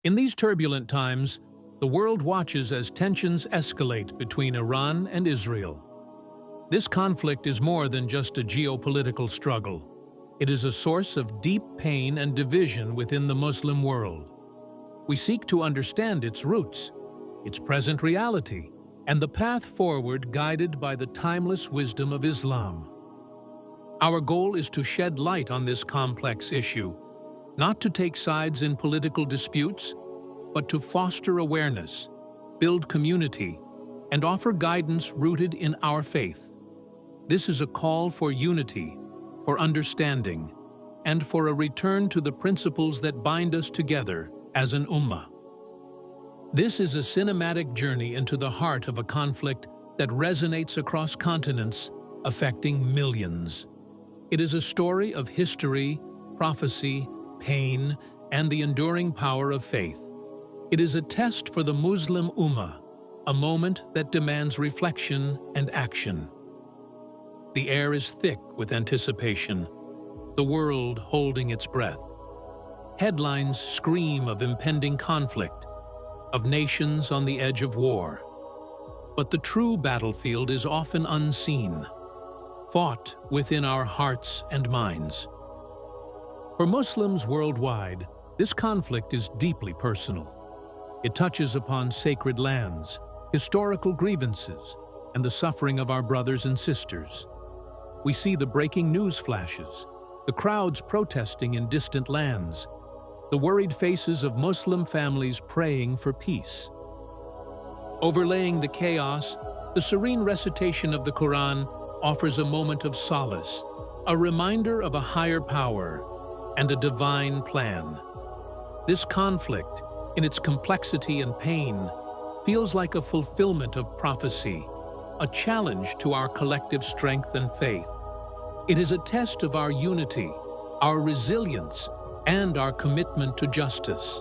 In these turbulent times, the world watches as tensions escalate between Iran and Israel. This conflict is more than just a geopolitical struggle. It is a source of deep pain and division within the Muslim world. We seek to understand its roots, its present reality, and the path forward guided by the timeless wisdom of Islam. Our goal is to shed light on this complex issue, not to take sides in political disputes, but to foster awareness, build community, and offer guidance rooted in our faith. This is a call for unity, for understanding, and for a return to the principles that bind us together as an ummah. This is a cinematic journey into the heart of a conflict that resonates across continents, affecting millions. It is a story of history, prophecy, pain, and the enduring power of faith. It is a test for the Muslim Ummah, a moment that demands reflection and action. The air is thick with anticipation, the world holding its breath. Headlines scream of impending conflict, of nations on the edge of war. But the true battlefield is often unseen, fought within our hearts and minds. For Muslims worldwide, this conflict is deeply personal. It touches upon sacred lands, historical grievances, and the suffering of our brothers and sisters. We see the breaking news flashes, the crowds protesting in distant lands, the worried faces of Muslim families praying for peace. Overlaying the chaos, the serene recitation of the Quran offers a moment of solace, a reminder of a higher power and a divine plan. This conflict, in its complexity and pain, feels like a fulfillment of prophecy, a challenge to our collective strength and faith. It is a test of our unity, our resilience, and our commitment to justice.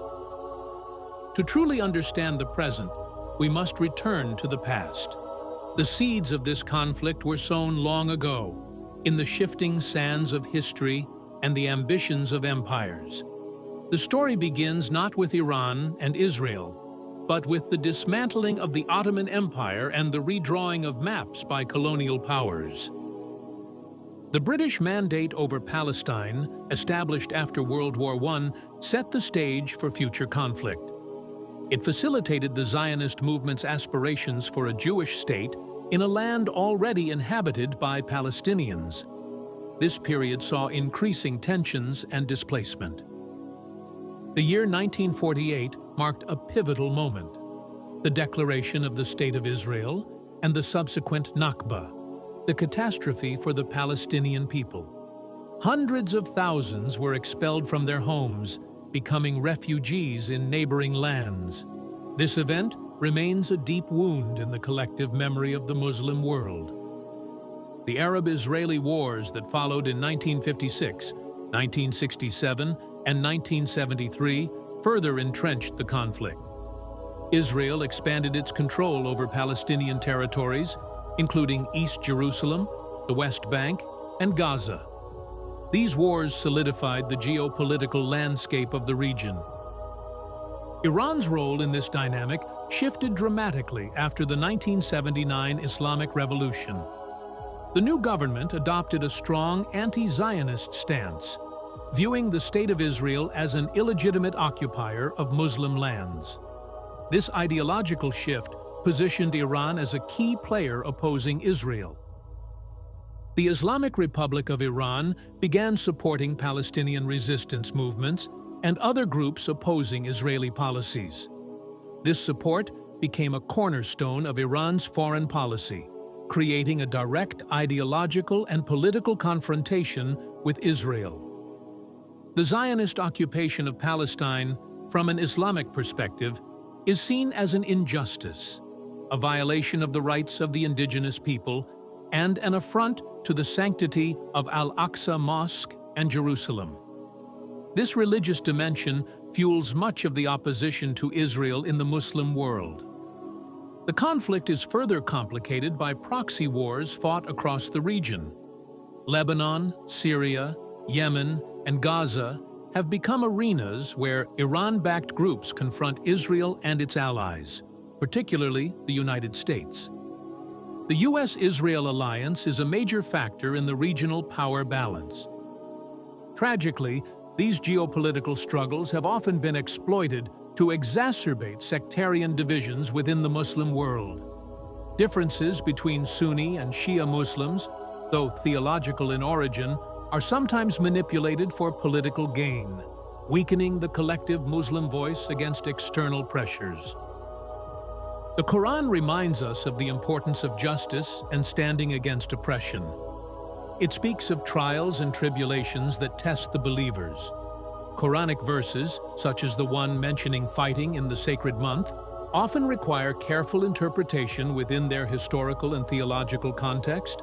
To truly understand the present, we must return to the past. The seeds of this conflict were sown long ago, in the shifting sands of history and the ambitions of empires. The story begins not with Iran and Israel, but with the dismantling of the Ottoman Empire and the redrawing of maps by colonial powers. The British mandate over Palestine, established after World War I, set the stage for future conflict. It facilitated the Zionist movement's aspirations for a Jewish state in a land already inhabited by Palestinians. This period saw increasing tensions and displacement. The year 1948 marked a pivotal moment: the declaration of the State of Israel and the subsequent Nakba, the catastrophe for the Palestinian people. Hundreds of thousands were expelled from their homes, becoming refugees in neighboring lands. This event remains a deep wound in the collective memory of the Muslim world. The Arab-Israeli wars that followed in 1956, 1967, and 1973 further entrenched the conflict. Israel expanded its control over Palestinian territories, including East Jerusalem, the West Bank, and Gaza. These wars solidified the geopolitical landscape of the region. Iran's role in this dynamic shifted dramatically after the 1979 Islamic Revolution. The new government adopted a strong anti-Zionist stance, viewing the State of Israel as an illegitimate occupier of Muslim lands. This ideological shift positioned Iran as a key player opposing Israel. The Islamic Republic of Iran began supporting Palestinian resistance movements and other groups opposing Israeli policies. This support became a cornerstone of Iran's foreign policy, creating a direct ideological and political confrontation with Israel. The Zionist occupation of Palestine, from an Islamic perspective, is seen as an injustice, a violation of the rights of the indigenous people, and an affront to the sanctity of Al-Aqsa Mosque and Jerusalem. This religious dimension fuels much of the opposition to Israel in the Muslim world. The conflict is further complicated by proxy wars fought across the region. Lebanon, Syria, Yemen, and Gaza have become arenas where Iran-backed groups confront Israel and its allies, particularly the United States. The U.S.-Israel alliance is a major factor in the regional power balance. Tragically, these geopolitical struggles have often been exploited to exacerbate sectarian divisions within the Muslim world. Differences between Sunni and Shia Muslims, though theological in origin, are sometimes manipulated for political gain, weakening the collective Muslim voice against external pressures. The Quran reminds us of the importance of justice and standing against oppression. It speaks of trials and tribulations that test the believers. Quranic verses, such as the one mentioning fighting in the sacred month, often require careful interpretation within their historical and theological context,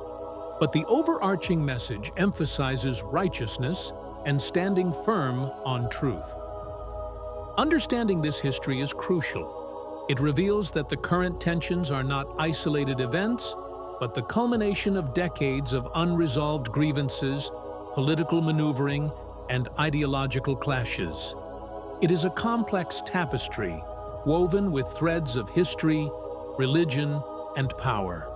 but the overarching message emphasizes righteousness and standing firm on truth. Understanding this history is crucial. It reveals that the current tensions are not isolated events, but the culmination of decades of unresolved grievances, political maneuvering, and ideological clashes. It is a complex tapestry, woven with threads of history, religion, and power.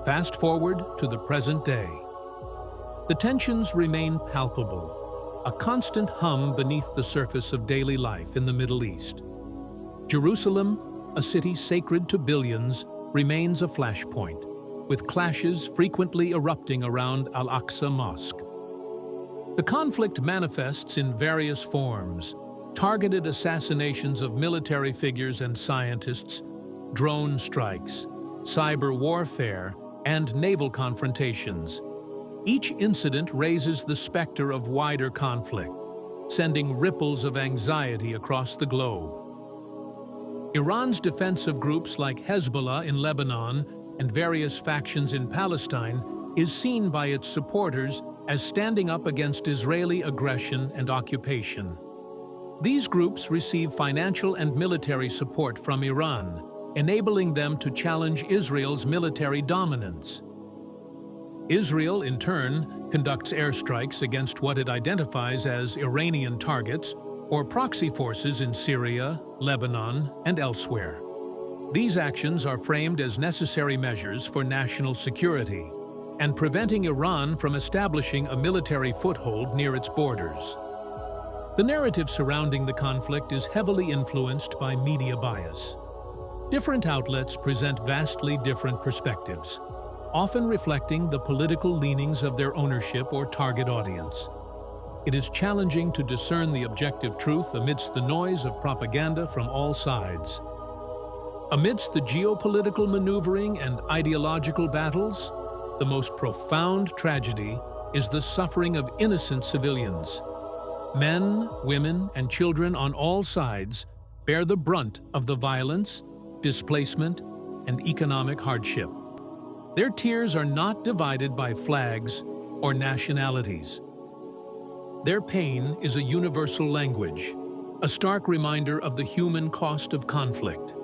Fast forward to the present day. The tensions remain palpable, a constant hum beneath the surface of daily life in the Middle East. Jerusalem, a city sacred to billions, remains a flashpoint, with clashes frequently erupting around Al-Aqsa Mosque. The conflict manifests in various forms: targeted assassinations of military figures and scientists, drone strikes, cyber warfare, and naval confrontations. Each incident raises the specter of wider conflict, sending ripples of anxiety across the globe. Iran's defensive groups like Hezbollah in Lebanon and various factions in Palestine is seen by its supporters as standing up against Israeli aggression and occupation. These groups receive financial and military support from Iran, enabling them to challenge Israel's military dominance. Israel, in turn, conducts airstrikes against what it identifies as Iranian targets or proxy forces in Syria, Lebanon, and elsewhere. These actions are framed as necessary measures for national security and preventing Iran from establishing a military foothold near its borders. The narrative surrounding the conflict is heavily influenced by media bias. Different outlets present vastly different perspectives, often reflecting the political leanings of their ownership or target audience. It is challenging to discern the objective truth amidst the noise of propaganda from all sides. Amidst the geopolitical maneuvering and ideological battles, the most profound tragedy is the suffering of innocent civilians. Men, women, and children on all sides bear the brunt of the violence, displacement, and economic hardship. Their tears are not divided by flags or nationalities. Their pain is a universal language, a stark reminder of the human cost of conflict.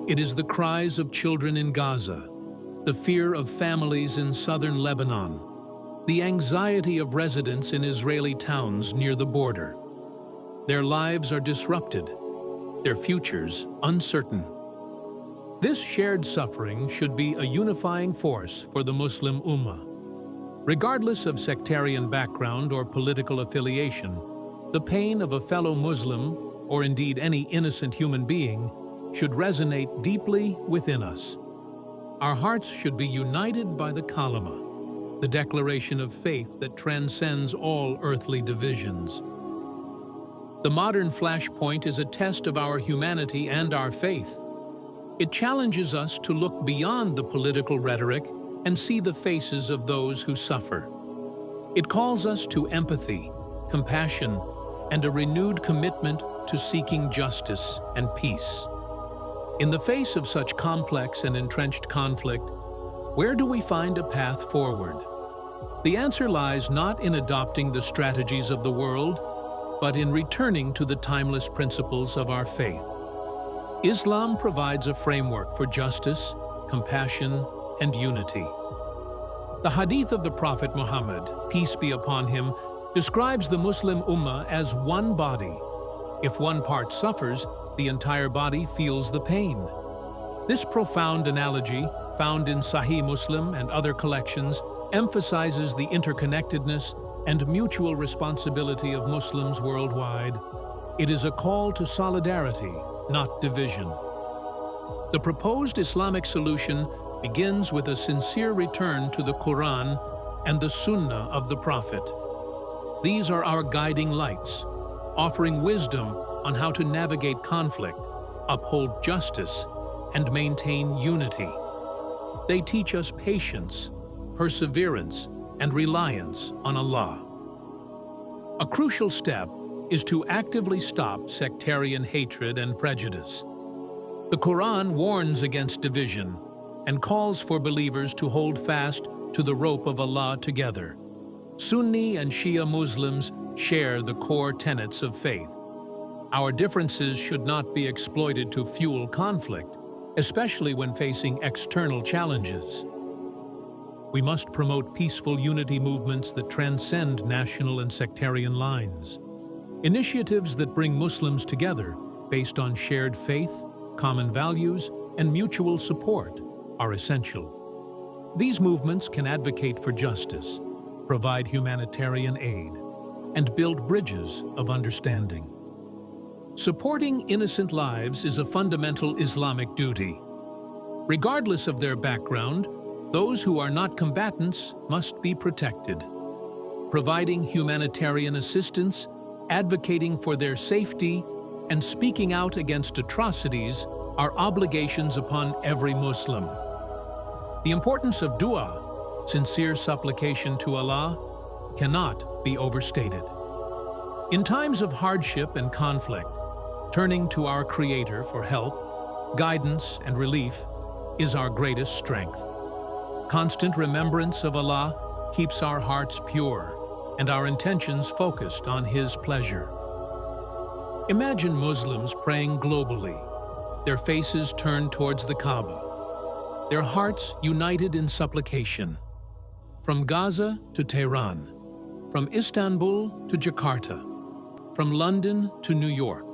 It is the cries of children in Gaza, the fear of families in southern Lebanon, the anxiety of residents in Israeli towns near the border. Their lives are disrupted, their futures uncertain. This shared suffering should be a unifying force for the Muslim Ummah. Regardless of sectarian background or political affiliation, the pain of a fellow Muslim, or indeed any innocent human being, should resonate deeply within us. Our hearts should be united by the Kalima, the declaration of faith that transcends all earthly divisions. The modern flashpoint is a test of our humanity and our faith. It challenges us to look beyond the political rhetoric and see the faces of those who suffer. It calls us to empathy, compassion, and a renewed commitment to seeking justice and peace. In the face of such complex and entrenched conflict, where do we find a path forward? The answer lies not in adopting the strategies of the world, but in returning to the timeless principles of our faith. Islam provides a framework for justice, compassion, and unity. The Hadith of the Prophet Muhammad, peace be upon him, describes the Muslim Ummah as one body. If one part suffers, the entire body feels the pain. This profound analogy, found in Sahih Muslim and other collections, emphasizes the interconnectedness and mutual responsibility of Muslims worldwide. It is a call to solidarity, not division. The proposed Islamic solution begins with a sincere return to the Quran and the Sunnah of the Prophet. These are our guiding lights, offering wisdom on how to navigate conflict, uphold justice, and maintain unity. They teach us patience, perseverance, and reliance on Allah. A crucial step is to actively stop sectarian hatred and prejudice. The Quran warns against division and calls for believers to hold fast to the rope of Allah together. Sunni and Shia Muslims share the core tenets of faith. Our differences should not be exploited to fuel conflict, especially when facing external challenges. We must promote peaceful unity movements that transcend national and sectarian lines. Initiatives that bring Muslims together based on shared faith, common values, and mutual support are essential. These movements can advocate for justice, provide humanitarian aid, and build bridges of understanding. Supporting innocent lives is a fundamental Islamic duty. Regardless of their background, those who are not combatants must be protected. Providing humanitarian assistance, advocating for their safety, and speaking out against atrocities are obligations upon every Muslim. The importance of dua, sincere supplication to Allah, cannot be overstated. In times of hardship and conflict, turning to our Creator for help, guidance, and relief is our greatest strength. Constant remembrance of Allah keeps our hearts pure and our intentions focused on His pleasure. Imagine Muslims praying globally, their faces turned towards the Kaaba, their hearts united in supplication. From Gaza to Tehran, from Istanbul to Jakarta, from London to New York,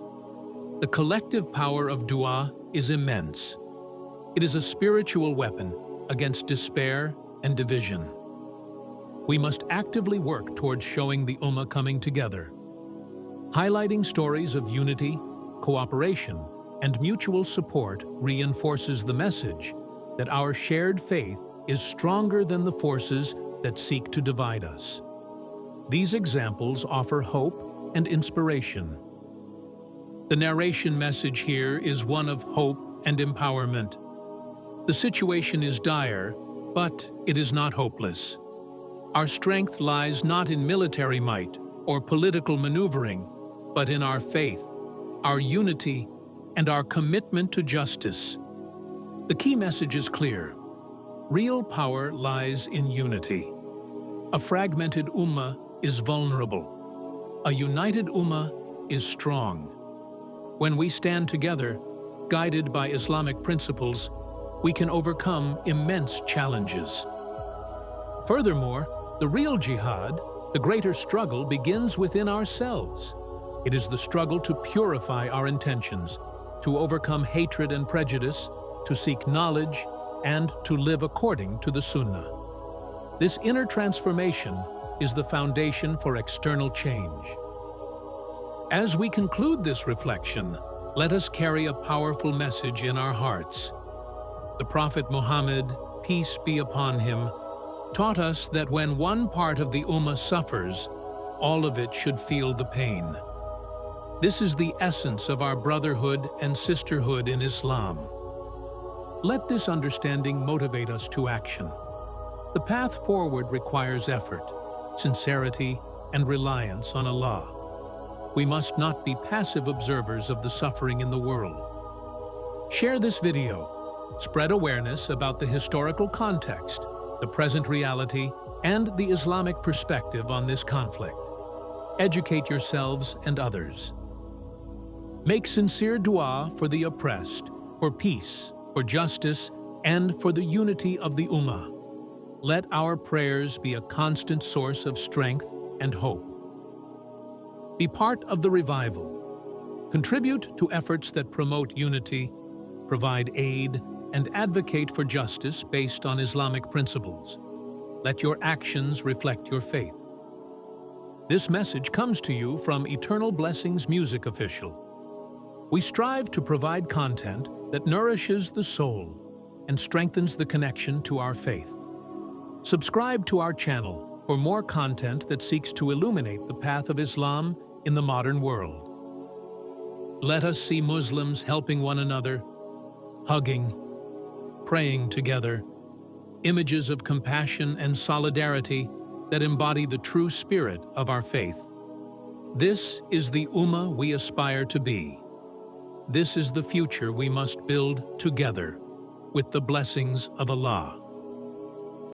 the collective power of dua is immense. It is a spiritual weapon against despair and division. We must actively work towards showing the Ummah coming together. Highlighting stories of unity, cooperation, and mutual support reinforces the message that our shared faith is stronger than the forces that seek to divide us. These examples offer hope and inspiration. The narration message here is one of hope and empowerment. The situation is dire, but it is not hopeless. Our strength lies not in military might or political maneuvering, but in our faith, our unity, and our commitment to justice. The key message is clear. Real power lies in unity. A fragmented ummah is vulnerable. A united ummah is strong. When we stand together, guided by Islamic principles, we can overcome immense challenges. Furthermore, the real jihad, the greater struggle, begins within ourselves. It is the struggle to purify our intentions, to overcome hatred and prejudice, to seek knowledge, and to live according to the Sunnah. This inner transformation is the foundation for external change. As we conclude this reflection, let us carry a powerful message in our hearts. The Prophet Muhammad, peace be upon him, taught us that when one part of the Ummah suffers, all of it should feel the pain. This is the essence of our brotherhood and sisterhood in Islam. Let this understanding motivate us to action. The path forward requires effort, sincerity, and reliance on Allah. We must not be passive observers of the suffering in the world. Share this video. Spread awareness about the historical context, the present reality, and the Islamic perspective on this conflict. Educate yourselves and others. Make sincere dua for the oppressed, for peace, for justice, and for the unity of the Ummah. Let our prayers be a constant source of strength and hope. Be part of the revival. Contribute to efforts that promote unity, provide aid, and advocate for justice based on Islamic principles. Let your actions reflect your faith. This message comes to you from Eternal Blessings Music Official. We strive to provide content that nourishes the soul and strengthens the connection to our faith. Subscribe to our channel for more content that seeks to illuminate the path of Islam in the modern world. Let us see Muslims helping one another, hugging, praying together, images of compassion and solidarity that embody the true spirit of our faith. This is the Ummah we aspire to be. This is the future we must build together with the blessings of Allah.